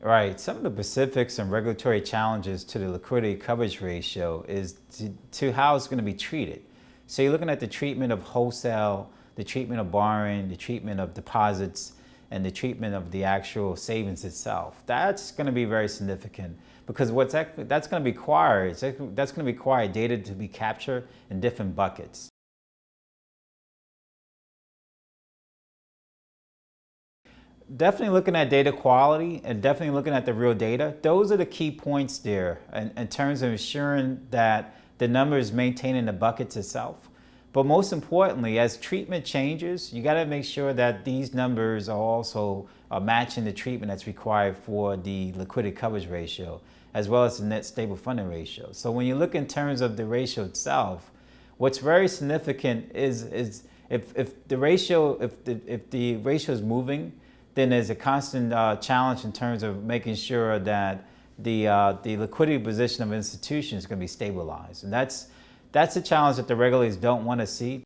Right. Some of the specifics and regulatory challenges to the liquidity coverage ratio is to how it's going to be treated. So you're looking at the treatment of wholesale, the treatment of borrowing, the treatment of deposits, and the treatment of the actual savings itself. That's going to be very significant because that's going to require data to be captured in different buckets. Definitely looking at data quality and definitely looking at the real data. Those are the key points there in terms of ensuring that the number is maintained in the buckets itself. But most importantly, as treatment changes, you got to make sure that these numbers are also matching the treatment that's required for the liquidity coverage ratio, as well as the net stable funding ratio. So when you look in terms of the ratio itself, what's very significant is if the ratio is moving, then there's a constant challenge in terms of making sure that the liquidity position of institutions is going to be stabilized. And that's a challenge that the regulators don't want to see.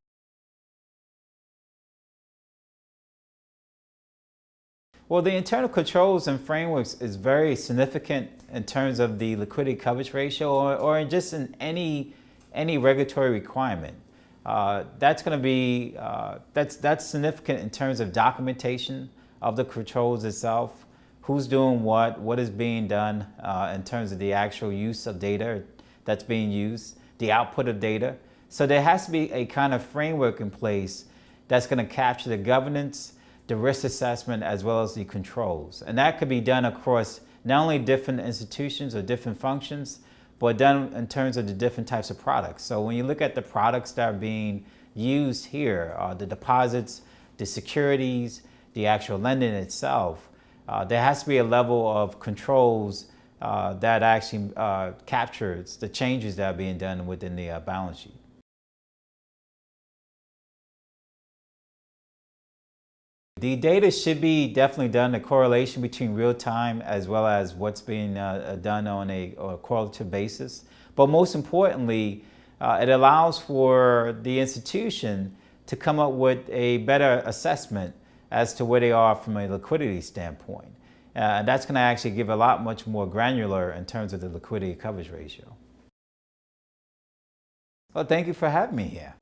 Well, the internal controls and frameworks is very significant in terms of the liquidity coverage ratio or just in any regulatory requirement. That's going to be, that's significant in terms of documentation of the controls itself, who's doing what is being done in terms of the actual use of data that's being used, the output of data. So there has to be a kind of framework in place that's going to capture the governance, the risk assessment, as well as the controls. And that could be done across not only different institutions or different functions, but done in terms of the different types of products. So when you look at the products that are being used here, the deposits, the securities, the actual lending itself, there has to be a level of controls that actually captures the changes that are being done within the balance sheet. The data should be definitely done, a correlation between real time as well as what's being done on a correlative basis. But most importantly, it allows for the institution to come up with a better assessment as to where they are from a liquidity standpoint. And that's going to actually give a lot much more granular in terms of the liquidity coverage ratio. Well, thank you for having me here.